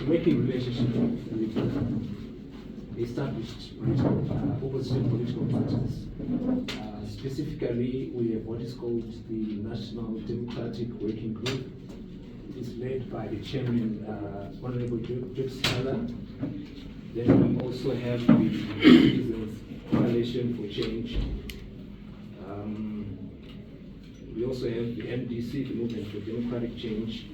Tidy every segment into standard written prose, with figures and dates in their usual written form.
working relationship with established opposition political parties. Specifically, we have what is called the National Democratic Working Group. It is led by the chairman, Honorable Judge Sala. Then we also have the Citizens Coalition for Change. We also have the MDC, the Movement for Democratic Change,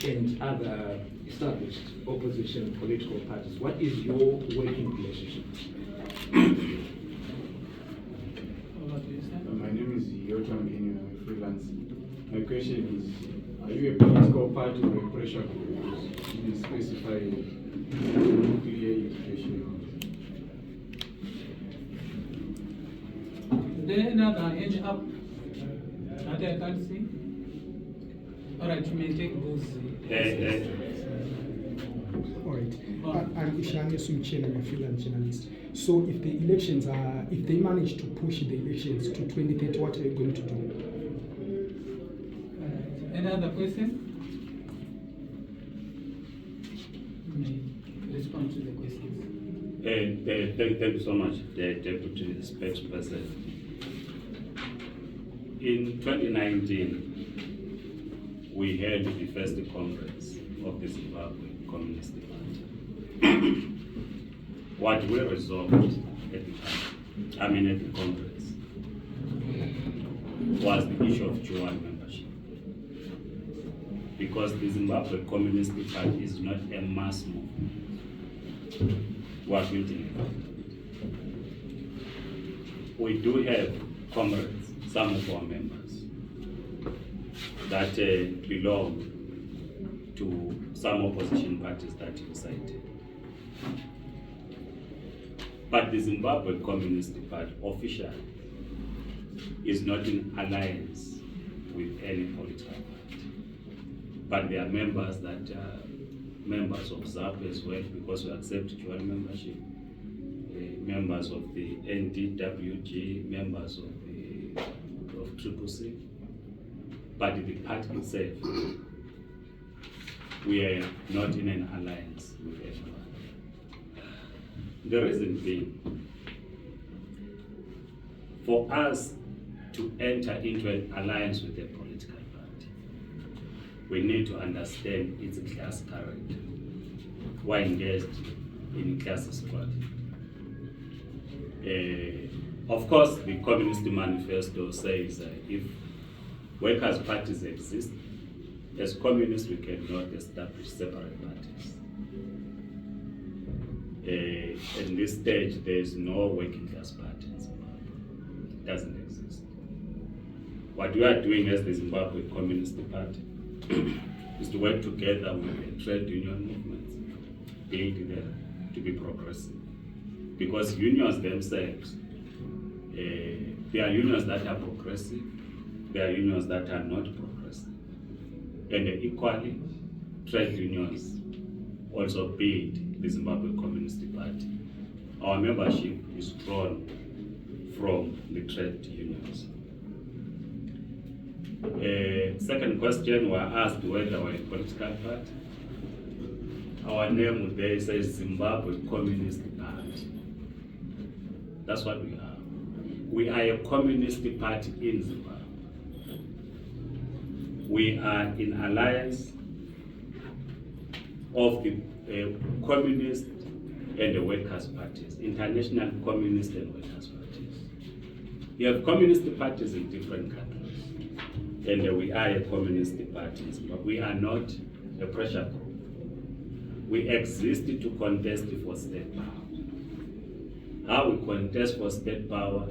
and other established opposition political parties. What is your working relationship? My name is Yotam Gini, I'm a freelance. My question is, are you a political party or a pressure group? You can specify clear education. Is there another hand up that I can't see? All right, you may take those. All right. I'm Ishani Sumchen, I'm a freelance journalist. So if the elections are, if they manage to push the elections to 2030, what are you going to do? Any other question? You may respond to the questions. Thank you so much, the Deputy Spokesperson. In 2019, we held the first conference of the Zimbabwe Communist Party. What we resolved at the conference, was the issue of dual membership. Because the Zimbabwe Communist Party is not a mass movement. We do have comrades, some of our members, that belong to some opposition parties that you cited. But the Zimbabwe Communist Party officially is not in alliance with any political party. But there are members that are members of ZAP as well, because we accept dual membership, members of the NDWG, members of CCC. But the party itself, we are not in an alliance with anyone. The reason being, for us to enter into an alliance with a political party, we need to understand its class character. We're engaged in class struggle. Of course, the Communist Manifesto says if workers' parties exist, as communists we cannot establish separate parties. At this stage, there is no working class party in Zimbabwe. It doesn't exist. What we are doing as the Zimbabwe Communist Party is to work together with the trade union movements, build them to be progressive. Because unions themselves, there are unions that are progressive, there are unions that are not progressive. And equally, trade unions also build the Zimbabwe Communist Party. Our membership is drawn from the trade unions. Second question, we are asked whether we're a political party. Our name there says Zimbabwe Communist Party. That's what we are. We are a communist party in Zimbabwe. We are in alliance of the communist and the workers' parties, international communist and workers' parties. You have communist parties in different countries, and we are a communist party, but we are not a pressure group. We exist to contest for state power. How we contest for state power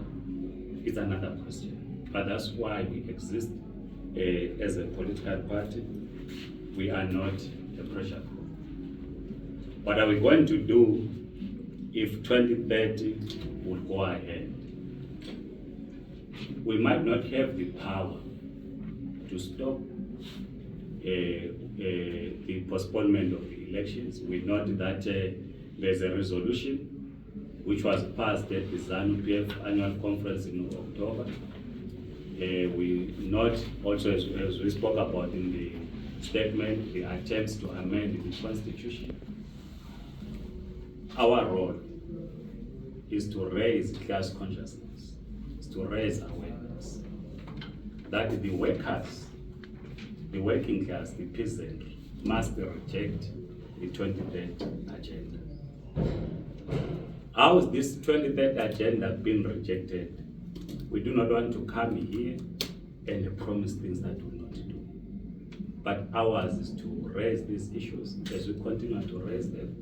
is another question, but that's why we exist as a political party. We are not a pressure group. What are we going to do if 2030 would go ahead? We might not have the power to stop the postponement of the elections. We note that there's a resolution which was passed at the ZANU-PF annual conference in October. We note also, as we spoke about in the statement, the attempts to amend the constitution. Our role is to raise class consciousness, is to raise awareness that the workers, the working class, the peasant must reject the 23rd agenda. How is this 23rd agenda being rejected? We do not want to come here and promise things that we will not do. But ours is to raise these issues as we continue to raise them,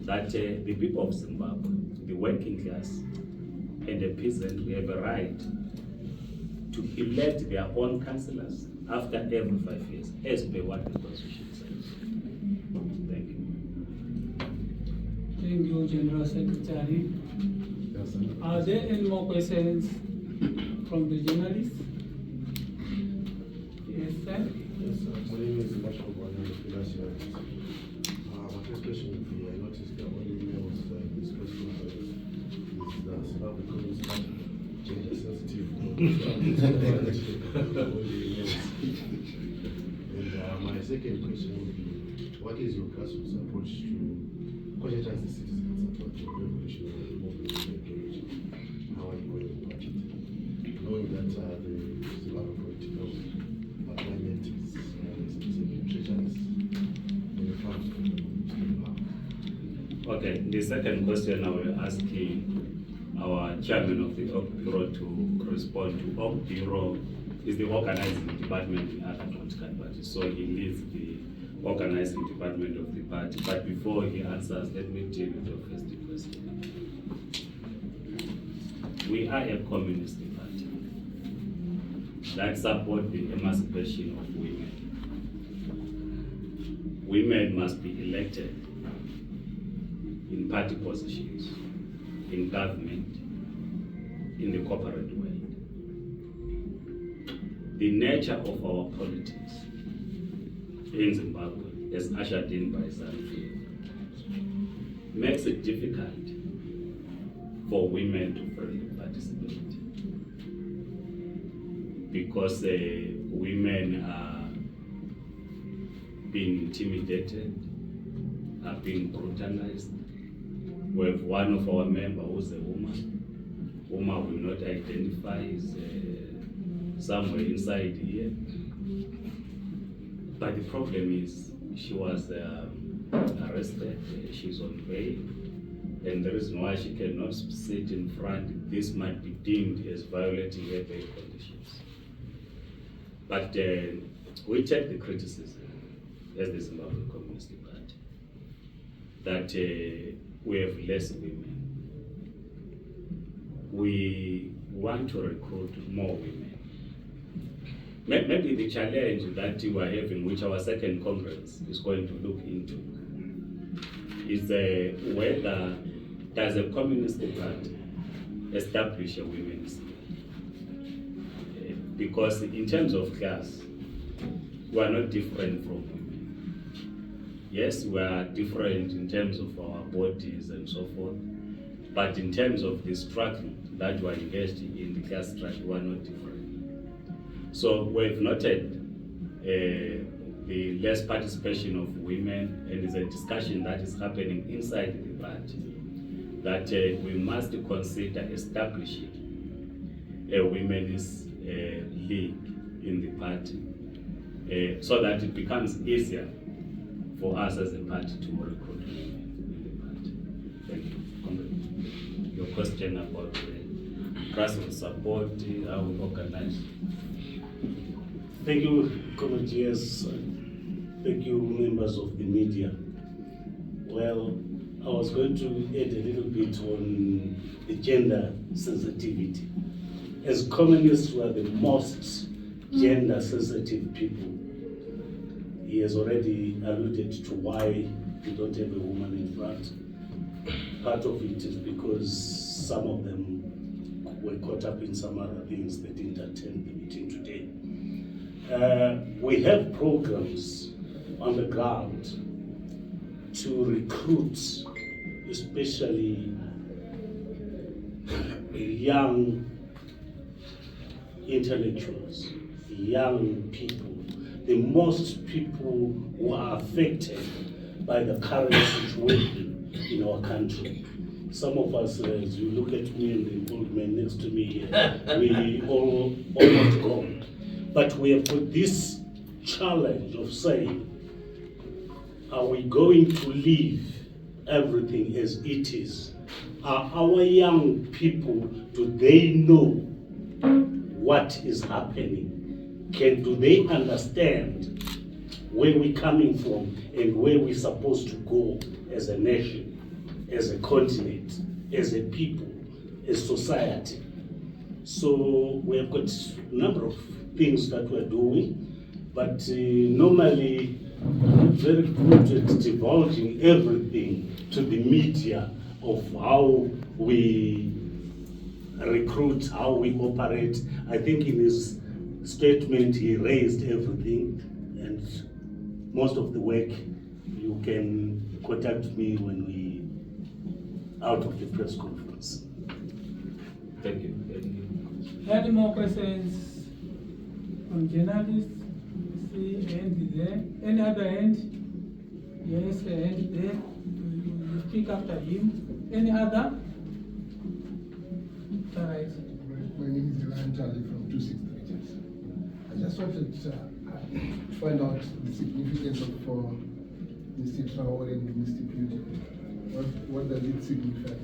that the people of Zimbabwe, the working class and the peasant, we have a right to elect their own councillors after every 5 years, as per what the constitution says. Thank you. Thank you, General Secretary. Yes, sir. Are there any more questions from the journalists? Yes, sir. Yes, my name is Marshall Bonner, Financial. My first question would be, I noticed that one emails this press conference is the Zimbabwe Communist Party gender sensitive. And my second question would be, what is your grassroots approach to conscientize the citizens about your revolutionary movement and ideology? How are you going about it? Knowing that the Zimbabwe political climate is a bit treacherous when it comes to power. Okay, the second question I will ask our chairman of the Org Bureau to respond to. Org Bureau is the organizing department in other political parties, so he leads the organizing department of the party. But before he answers, let me deal with your first question. We are a communist party that supports the emancipation of women. Women must be elected in party positions, in government, in the corporate world. The nature of our politics in Zimbabwe, as ushered in by Zanu, makes it difficult for women to freely participate, because women are being intimidated, are being brutalized. We have one of our members who's a woman whom I will not identify, is somewhere inside here. But the problem is she was arrested, she's on bail, and the reason why she cannot sit in front, this might be deemed as violating her bail conditions. But we take the criticism as the Zimbabwe Communist Party that we have less women. We want to recruit more women. Maybe the challenge that we are having, which our second conference is going to look into, is whether does a communist party establish a women's because in terms of class, we are not different from women. Yes, we are different in terms of our bodies and so forth, but in terms of the struggle that we are engaged in the class struggle, we are not different. So we've noted the less participation of women, and it's a discussion that is happening inside the party, that we must consider establishing a women's league in the party, so that it becomes easier for us as a party to recruit women in the party. Thank you. Your question about grassroots support, how we organize. Thank you, Comrade GS. Thank you, members of the media. Well, I was going to add a little bit on the gender sensitivity. As communists, we are the most gender sensitive people. He has already alluded to why we don't have a woman in front. Part of it is because some of them were caught up in some other things. They didn't attend the meeting today. We have programs on the ground to recruit, especially young intellectuals, young people, the most people who are affected by the current situation in our country. Some of us, as you look at me and the old man next to me here, we all almost gone. But we have got this challenge of saying, are we going to leave everything as it is? Are our young people, do they know what is happening? Do they understand where we're coming from and where we're supposed to go as a nation, as a continent, as a people, as society? So we have got a number of things that we're doing, but normally we're very good at divulging everything to the media of how we recruit, how we operate. I think in his statement he raised everything, and most of the work you can contact me when we out of the press conference. Thank you. Any more questions from journalists? See a hand there. Any other hand? Yes, a hand there. You speak after him. Any other? All right. My name is Ryan Charlie from 263. I just wanted to find out the significance of Mr. Traore and Mr. Beauty. What does it signify?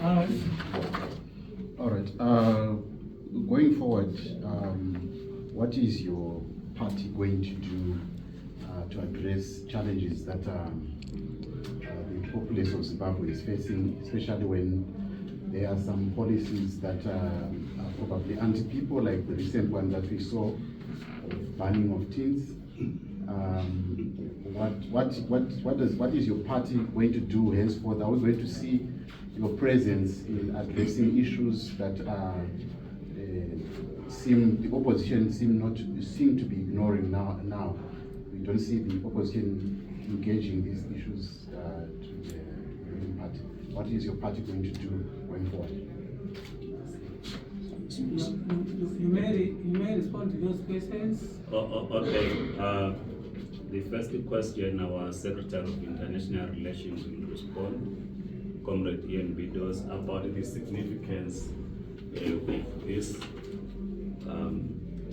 All right. All right. Going forward, what is your party going to do to address challenges that the populace of Zimbabwe is facing, especially when there are some policies that are probably anti-people, like the recent one that we saw of banning of teens? What is your party going to do henceforth? Are we going to see your presence in addressing issues that the opposition seem to be ignoring now? We don't see the opposition engaging these issues to the ruling party. What is your party going to do going forward? You may respond to those questions. Okay. The first question, our Secretary of International Relations will respond, Comrade Ian Bidos, about the significance of this.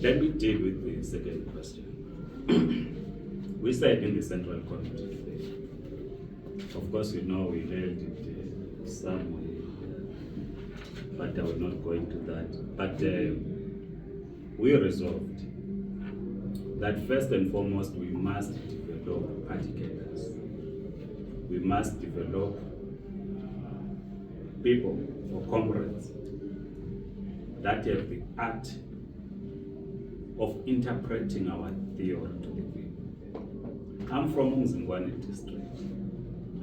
Let me deal with the second question. We said in the Central Committee today, of course you know we held it somewhere, but I will not go into that. But we resolved that first and foremost we must develop party cadres. We must develop people or comrades that have the art of interpreting our theory to the people. I'm from Zimbabwean district.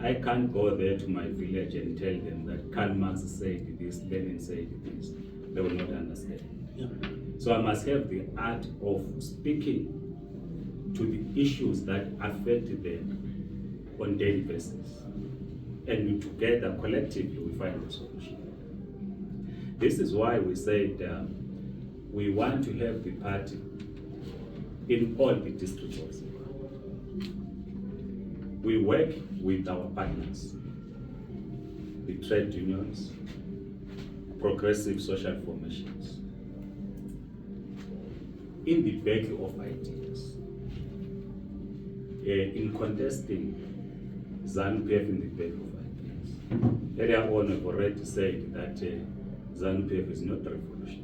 I can't go there to my village and tell them that Karl Marx said this, Lenin said this. They will not understand. Yeah. So I must have the art of speaking to the issues that affect them on daily basis. And together, collectively, we find a solution. This is why we said we want to have the party in all the districts of Zimbabwe. We work with our partners, the trade unions, progressive social formations, in the battle of ideas, in contesting ZANU-PF in the battle of ideas. Earlier on, I've already said that ZANU-PF is not revolutionary.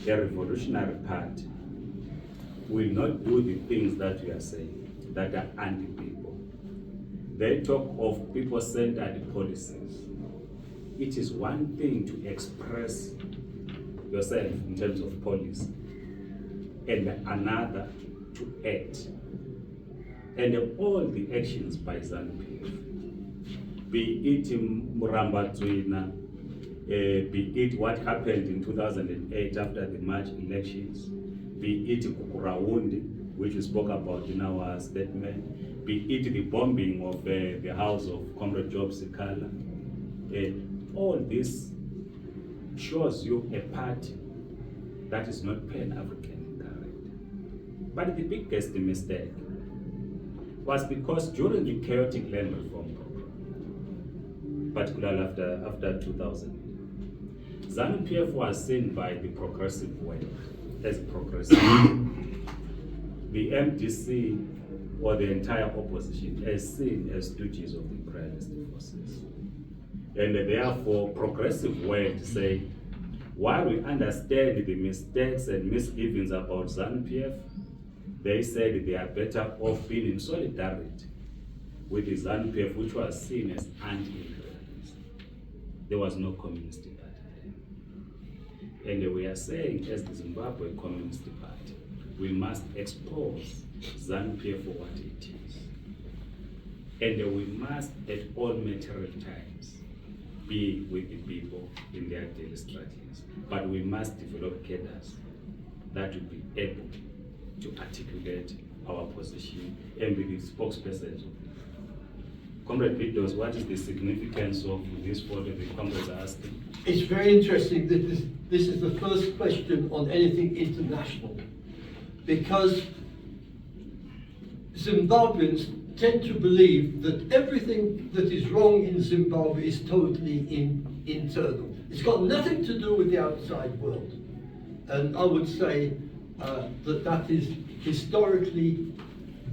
A revolutionary party will not do the things that we are saying, that are anti-people. They talk of people-centered policies. It is one thing to express yourself in terms of policy, and another to act. And all the actions by ZANU-PF, be it Murambatswina, be it what happened in 2008 after the March elections, be it Kukurawundi, which we spoke about in our statement, be it the bombing of the house of Comrade Job Sikala. All this shows you a party that is not Pan-African correct. But the biggest mistake was because during the chaotic land reform program, particularly after 2000, ZANU-PF was seen by the progressive world as progressive. The MDC or the entire opposition as seen as stooges of the imperialist forces. And therefore, progressive world say, while we understand the mistakes and misgivings about ZANU-PF, they said they are better off being in solidarity with the ZANU-PF, which was seen as anti-imperialist. There was no communist party then. And we are saying, as the Zimbabwe Communist Party, we must expose ZANU-PF for what it is. And we must, at all material times, be with the people in their daily struggles. But we must develop cadres that will be able to articulate our position and be the spokespersons of it. Comrade Bidos, what is the significance of this photo the comrades are asking? It's very interesting that this is the first question on anything international, because Zimbabweans tend to believe that everything that is wrong in Zimbabwe is totally internal. It's got nothing to do with the outside world. And I would say that is historically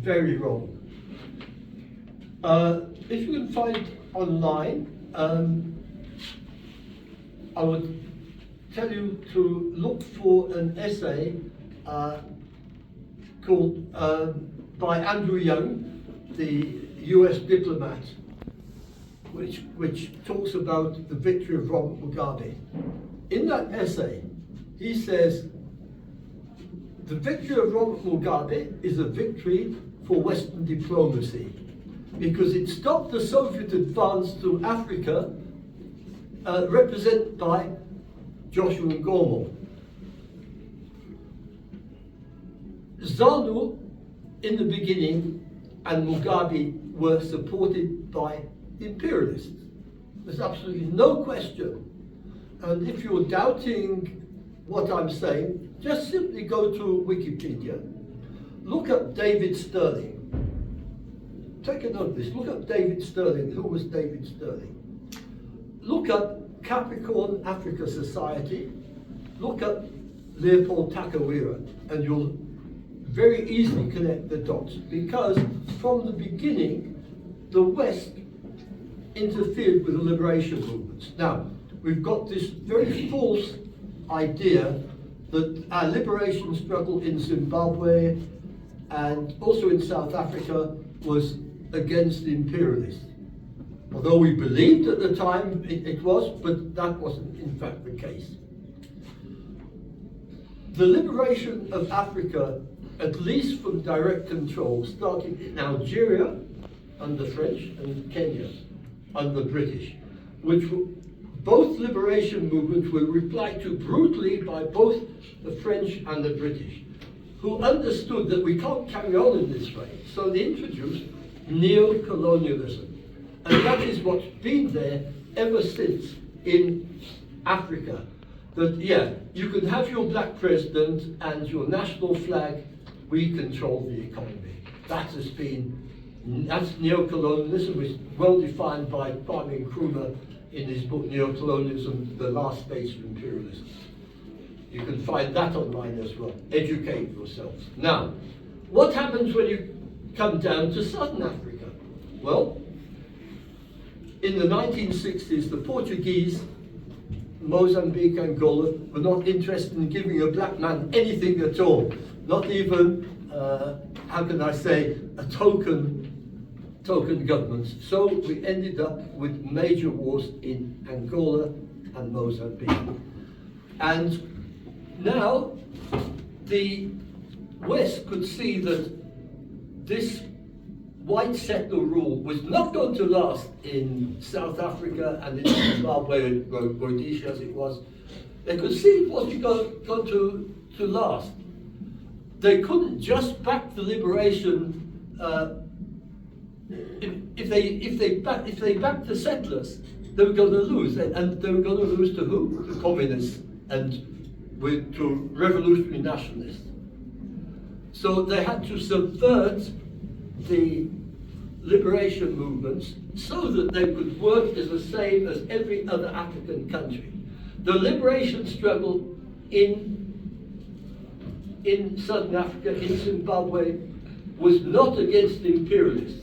very wrong. If you can find online, I would tell you to look for an essay called by Andrew Young, the US diplomat, which talks about the victory of Robert Mugabe. In that essay, he says, the victory of Robert Mugabe is a victory for Western diplomacy because it stopped the Soviet advance to Africa, represented by Joshua Nkomo. ZANU, in the beginning, and Mugabe were supported by imperialists. There's absolutely no question. And if you're doubting what I'm saying, just simply go to Wikipedia, look up David Sterling. Take a note of this, look up David Sterling. Who was David Sterling? Look up Capricorn Africa Society, look up Leopold Takawira, and you'll very easily connect the dots, because from the beginning, the West interfered with the liberation movements. Now, we've got this very false idea that our liberation struggle in Zimbabwe and also in South Africa was against the imperialists. Although we believed at the time it was, but that wasn't in fact the case. The liberation of Africa, at least from direct control, started in Algeria under French and Kenya under British, which were, both liberation movements were replied to brutally by both the French and the British, who understood that we can't carry on in this way. So they introduced neo-colonialism. And that is what's been there ever since in Africa. That, yeah, you can have your black president and your national flag, we control the economy. That's neo-colonialism, which is well defined by Kwame Nkrumah in his book Neo-Colonialism, The Last Stage of Imperialism. You can find that online as well. Educate yourselves. Now, what happens when you come down to Southern Africa? Well, in the 1960s, the Portuguese, Mozambique, Angola, were not interested in giving a black man anything at all. Not even, how can I say, a token government. So we ended up with major wars in Angola and Mozambique. And now the West could see that this white settler rule was not going to last in South Africa and in Zimbabwe and Rhodesia as it was. They could see it wasn't going to last. They couldn't just back the liberation. If they backed the settlers, they were going to lose, and they were going to lose to who? The communists and to revolutionary nationalists. So they had to subvert the liberation movements so that they could work as the same as every other African country. The liberation struggle in Southern Africa, in Zimbabwe, was not against the imperialists.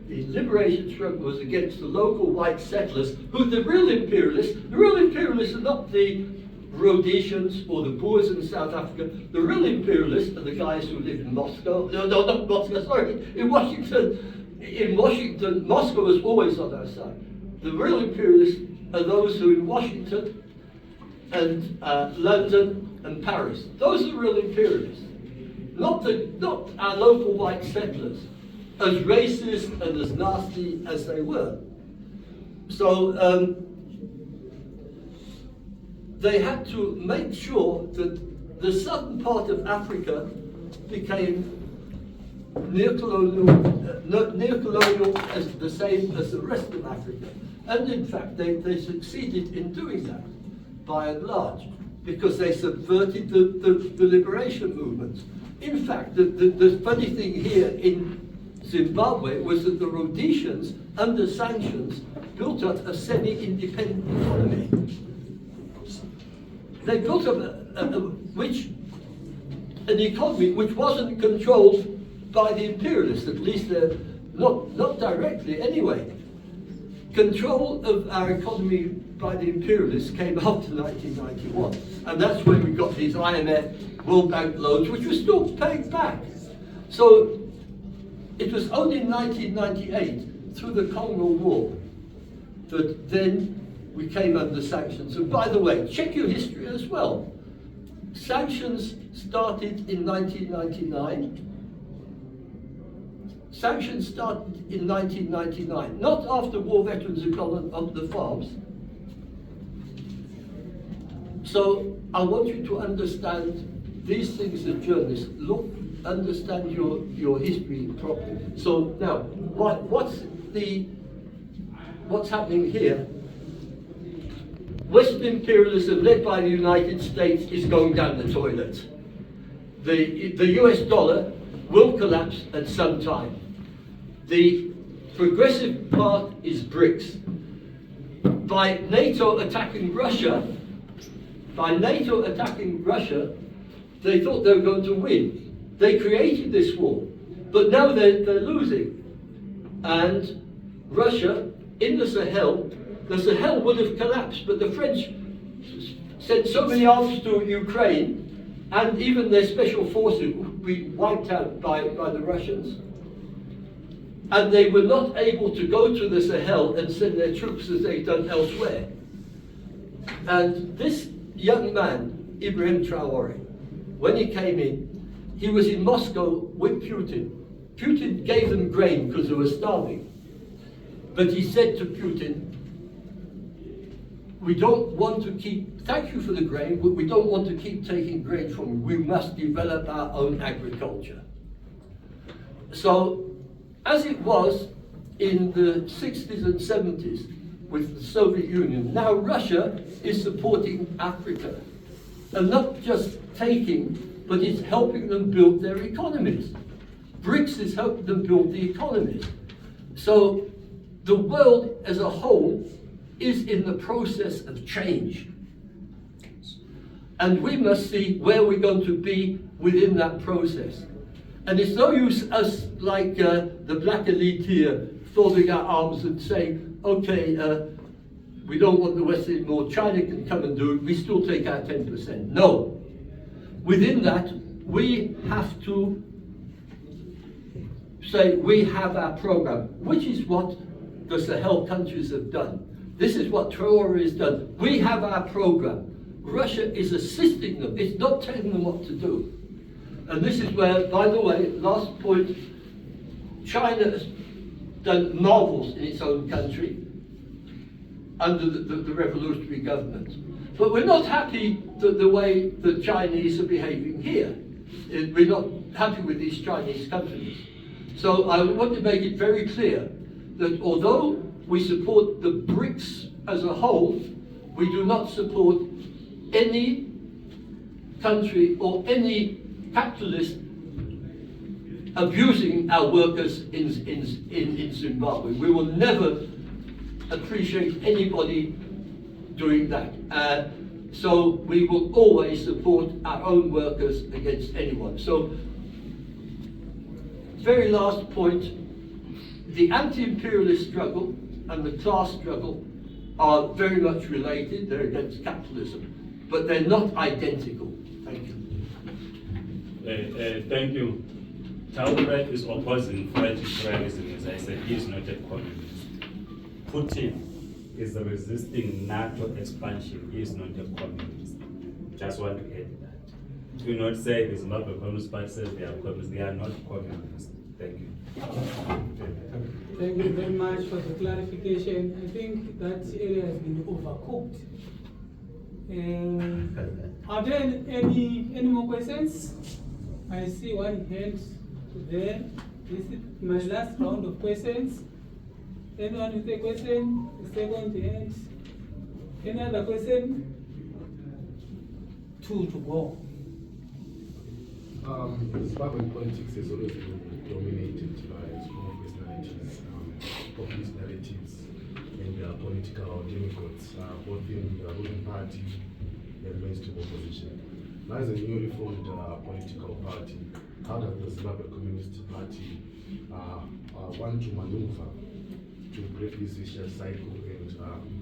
The liberation struggle was against the local white settlers, who the real imperialists are not the Rhodesians or the Boers in South Africa. The real imperialists are the guys who live in Moscow. No, not Moscow, sorry, in Washington. In Washington, Moscow was always on our side. The real imperialists are those who are in Washington and London and Paris. Those are the real imperialists. Not our local white settlers, as racist and as nasty as they were. So they had to make sure that the southern part of Africa became neo-colonial as the same as the rest of Africa. And in fact, they succeeded in doing that, by and large, because they subverted the liberation movements. In fact, the funny thing here in Zimbabwe was that the Rhodesians, under sanctions, built up a semi-independent economy. They built up an economy which wasn't controlled by the imperialists, at least not directly anyway. Control of our economy by the imperialists came after 1991, and that's when we got these IMF, World Bank loans, which were still paying back. So it was only in 1998, through the Congo War, that then we came under sanctions. And by the way, check your history as well. Sanctions started in 1999. Sanctions started in 1999, not after war veterans had gone on the farms. So I want you to understand these things as journalists. Look, understand your history properly. So now, what's happening here? Western imperialism, led by the United States, is going down the toilet. The US dollar will collapse at some time. The progressive part is BRICS. By NATO attacking Russia, they thought they were going to win. They created this war, but now they're losing. And Russia, in the Sahel would have collapsed, but the French sent so many arms to Ukraine, and even their special forces would be wiped out by the Russians. And they were not able to go to the Sahel and send their troops as they'd done elsewhere. And this young man, Ibrahim Traore, when he came in, he was in Moscow with Putin. Putin gave them grain because they were starving. But he said to Putin, we don't want to keep, thank you for the grain, but we don't want to keep taking grain from you. We must develop our own agriculture. So, as it was in the 60s and 70s with the Soviet Union, now Russia is supporting Africa. And not just taking, but it's helping them build their economies. BRICS is helping them build the economies. So the world as a whole is in the process of change. And we must see where we're going to be within that process. And it's no use us, like the black elite here, folding our arms and saying, okay, we don't want the West anymore, China can come and do it, we still take our 10%. No. Within that, we have to say we have our program, which is what the Sahel countries have done. This is what Traore has done. We have our program. Russia is assisting them. It's not telling them what to do. And this is where, by the way, last point, China has done marvels in its own country under the revolutionary government. But we're not happy the way the Chinese are behaving here. We're not happy with these Chinese companies. So I want to make it very clear that although we support the BRICS as a whole, we do not support any country or any capitalist abusing our workers in Zimbabwe. We will never appreciate anybody doing that. So we will always support our own workers against anyone. So, very last point, the anti-imperialist struggle and the class struggle are very much related. They're against capitalism, but they're not identical. Thank you. Thank you. Taura is opposing French imperialism, as I said. He is not a communist. Putin is resisting NATO expansion. He is not a communist. Just want to add that. Do not say the Zimbabwe Communist Party says they are communists. They are not communists. Thank you. Thank you very much for the clarification. I think that area has been overcooked. Are there any more questions? I see one hand there. This is my last round of questions. Anyone with a question? The second hand. Any other question? 2 to go. Zimbabwean politics has always been dominated by small personalities, populist narratives, and political demigods, both in the ruling party and mainstream opposition. Now, as a newly formed political party, how does the Zimbabwe Communist Party want to maneuver to break this vicious cycle and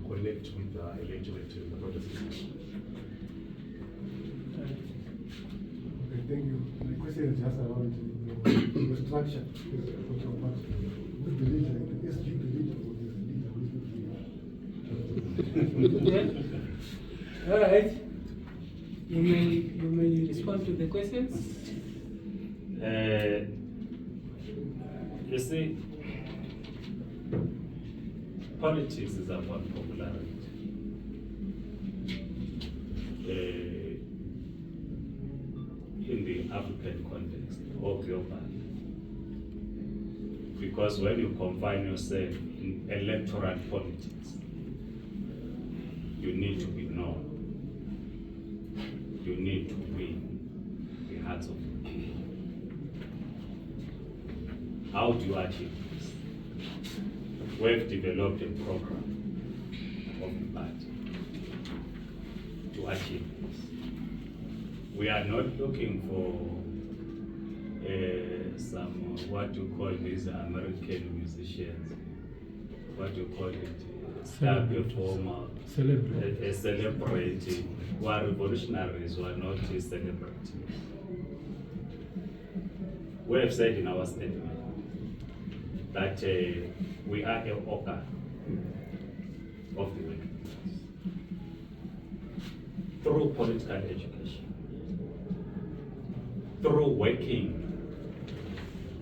connect with the electorate and the broader system? Okay, thank you. My question is just around the structure of the political party. Who's the leader? Is the SG the leader or is the leader? Yeah. All right. You may respond to the questions. You see, politics is about popularity. In the African context or global. Because when you confine yourself in electoral politics, you need to be known. You need to win the hearts of the people. How do you achieve this? We've developed a program of the party to achieve this. We are not looking for some, what you call these American musicians, what you call it, star performer, a celebrity, who are revolutionaries, who are not celebrities. We have said in our statement that we are an organ of the working class through political education, through working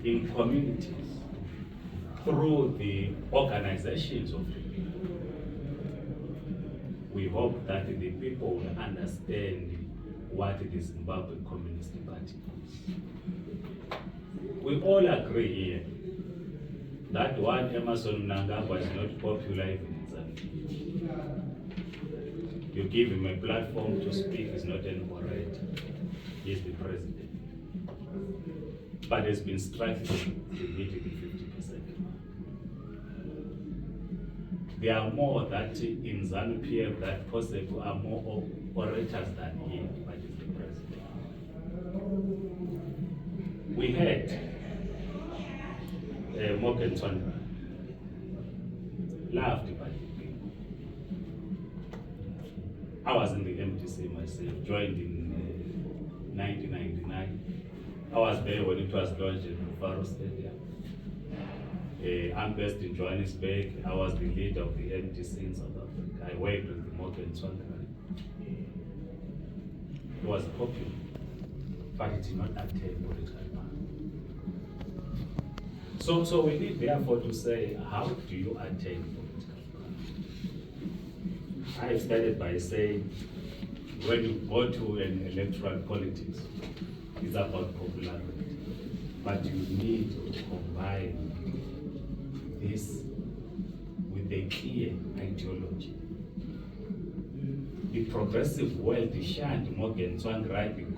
in communities, through the organizations of the people. We hope that the people will understand what the Zimbabwe Communist Party is. We all agree here that one Emerson Mnangagwa is not popular even in Zambia. You give him a platform to speak, he's not an orator. He's the president. But has been struggling to hit the 50%. There are more that in ZANU-PF that possibly are more orators than him, but he's the president. We had Morgan Tswanda, loved by the people. I was in the MTC myself, joined in 1999. I was there when it was launched in the Faro Stadium. I'm based in Johannesburg. I was the leader of the MTC in South Africa. I worked with the Morgan Tswanda. It was popular, but it did not attain political power. So we need therefore to say, how do you attain political power? I started by saying, when you go to an electoral politics, it's about popularity. But you need to combine this with a clear ideology. The progressive world shunned Morgan Tswanda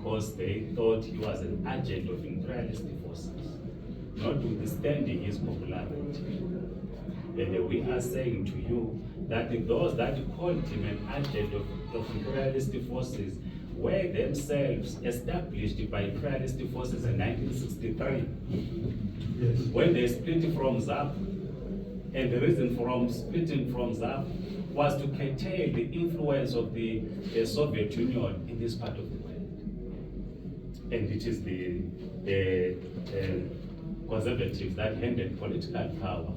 because they thought he was an agent of imperialist forces, notwithstanding his popularity. And we are saying to you that those that called him an agent of imperialist forces were themselves established by imperialist forces in 1963. Yes. When they split from ZAP, and the reason for splitting from ZAP was to curtail the influence of the Soviet Union in this part of the world. And it is the conservatives that handed political power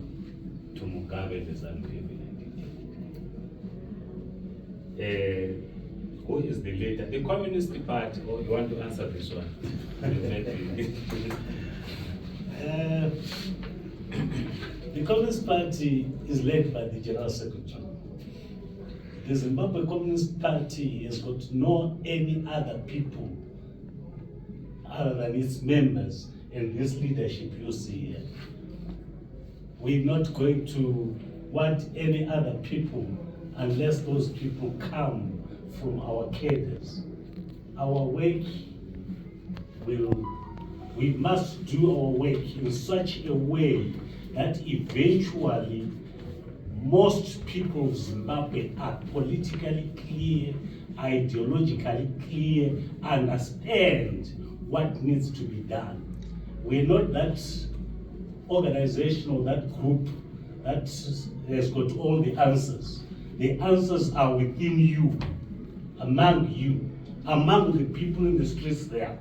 to Mugabe and the ZANU-PF in 1980. Who is the leader? The Communist Party, or you want to answer this one? The Communist Party is led by the General Secretary. The Zimbabwe Communist Party has got no any other people other than its members and this leadership you see here. We're not going to want any other people unless those people come from our cadres. Our work we must do our work in such a way that eventually most people in Zimbabwe are politically clear, ideologically clear, understand what needs to be done. We're not that organization or that group that has got all the answers. The answers are within you, among the people in the streets there,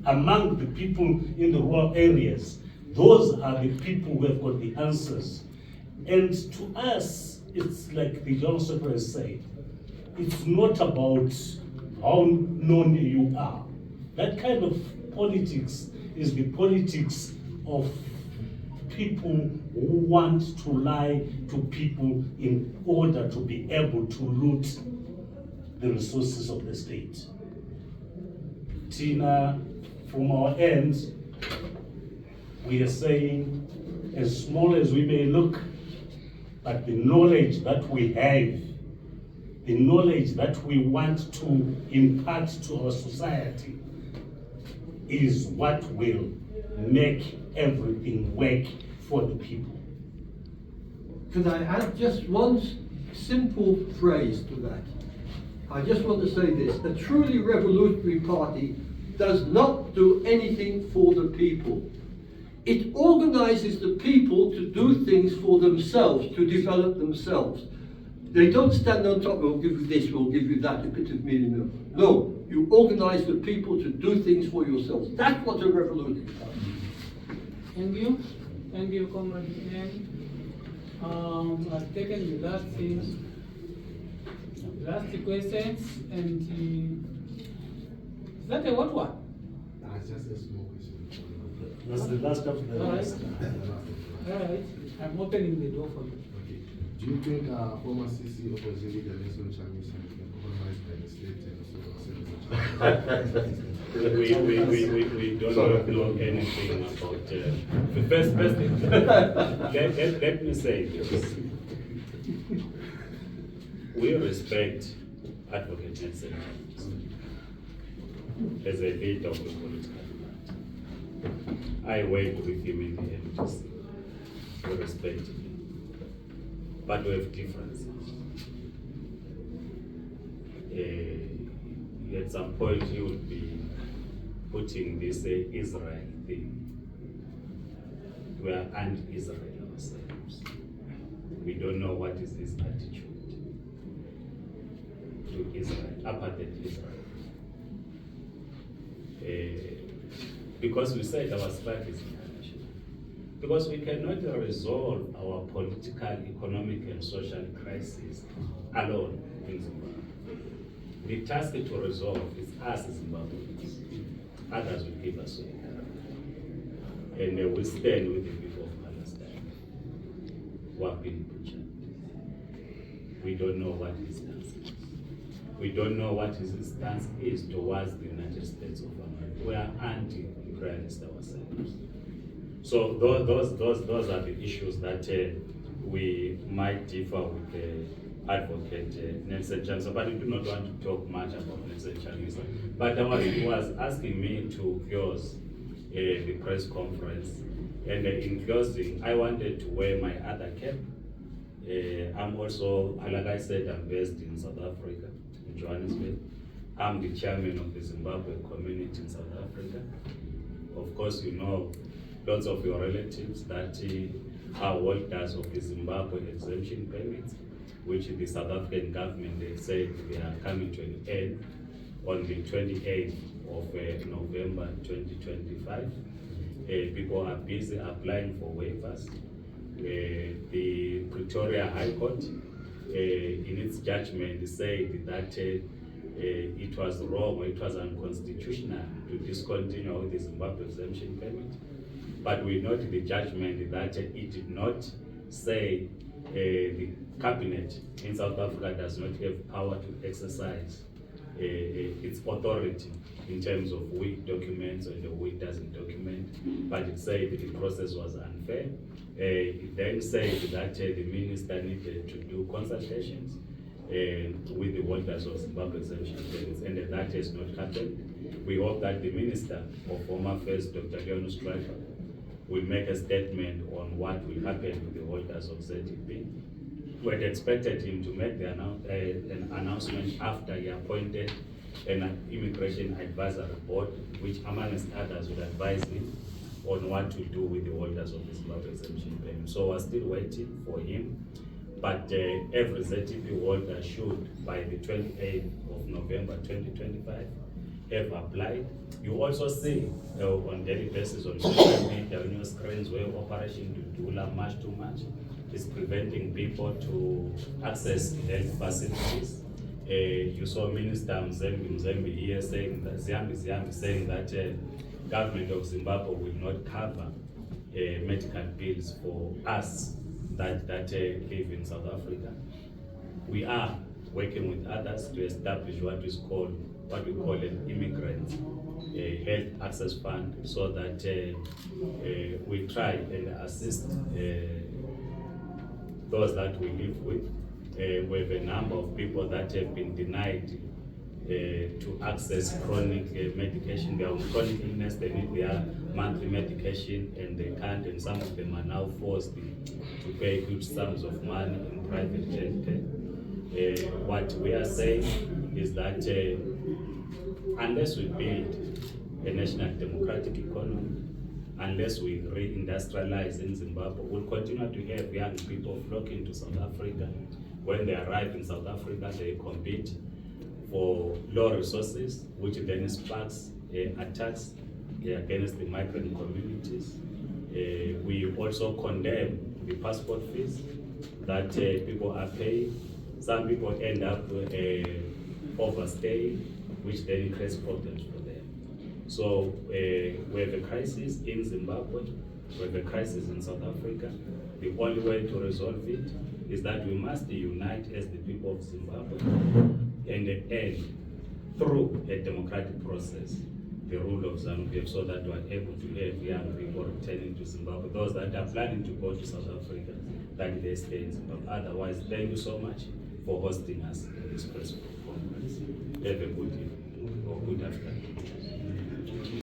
among the people in the rural areas. Those are the people who have got the answers. And to us, it's like the General Secretary said, it's not about how known you are. That kind of politics is the politics of people who want to lie to people in order to be able to loot the resources of the state. Tina, from our end, we are saying, as small as we may look, but the knowledge that we have, the knowledge that we want to impart to our society is what will make everything work for the people. Can I add just one simple phrase to that? I just want to say this. A truly revolutionary party does not do anything for the people. It organizes the people to do things for themselves, to develop themselves. They don't stand on top, we'll give you this, we'll give you that, a bit of million. No, you organize the people to do things for yourselves. That's what a revolution is. Thank you, Comrade. I've taken the last things, last questions, and is that a what one? It's just a small question. That's the last of the All right. list. All right, I'm opening the door for you. Okay. Do you think former CC opposite leader Nelson Chamisa has been compromised by the state and also We don't know anything about first let me say this. We respect Advocate Nelson as a leader of the political party. I worked with him in the MDC. We respect him. But we have differences. At some point he would be putting this Israel thing. We are anti-Israel ourselves. We don't know what is his attitude to Israel, apartheid Israel. Because we said our strife is international. Because we cannot resolve our political, economic, and social crisis alone in Zimbabwe. The task to resolve is us Zimbabweans. Others will give us way. And we stand with the people of Palestine who have been butchered. We don't know what his stance is. We don't know what his stance is towards the United States of America. We are anti-imperialist ourselves. So those are the issues that we might differ with Advocate Nelson Chamisa, but I do not want to talk much about Nelson Chamisa. But he was asking me to close the press conference, and in closing, I wanted to wear my other cap. I'm also, like I said, I'm based in South Africa, in Johannesburg. I'm the chairman of the Zimbabwe community in South Africa. Of course, you know lots of your relatives that are holders of the Zimbabwe exemption permits, which the South African government, they said they are coming to an end on the 28th of November 2025. People are busy applying for waivers. The Pretoria High Court, in its judgment, said that it was wrong or it was unconstitutional to discontinue with the Zimbabwe exemption permit. But we note the judgment that it did not say the cabinet in South Africa does not have power to exercise its authority in terms of who documents and who doesn't document, but it said the process was unfair. It then said that the minister needed to do consultations with the holders of Zimbabwe exemption permits, and that has not happened. We hope that the Minister of Home Affairs, Dr. Leon Striker, will make a statement on what will happen to the holders of ZEP. We had expected him to make an announcement after he appointed an immigration advisory board, which amongst others would advise him on what to do with the holders of the Zimbabwe exemption permit. So we're still waiting for him, but every ZEP holder should, by the 28th of November 2025, have applied. You also see on daily basis on social media, on your screens, where Operation Dudula much too much is preventing people to access health facilities. You saw Minister Mzembe here saying that saying that government of Zimbabwe will not cover medical bills for us that live in South Africa. We are working with others to establish what we call an immigrant health access fund, so that we try and assist those that we live with. We have a number of people that have been denied to access chronic medication. They are on chronic illness, they need their monthly medication and they can't, and some of them are now forced to pay huge sums of money in private healthcare. What we are saying is that unless we build a national democratic economy, unless we re-industrialize in Zimbabwe, we'll continue to have young people flocking to South Africa. When they arrive in South Africa, they compete for low resources, which then sparks attacks against the migrant communities. We also condemn the passport fees that people are paying. Some people end up overstaying, which then creates problems for them. So we have a crisis in Zimbabwe, we have a crisis in South Africa. The only way to resolve it is that we must unite as the people of Zimbabwe and end through a democratic process the rule of ZANU-PF, so that we are able to have young people returning to Zimbabwe. Those that are planning to go to South Africa, that they stay in Zimbabwe. Otherwise, thank you so much for hosting us in this press conference. Have a good evening or good afternoon.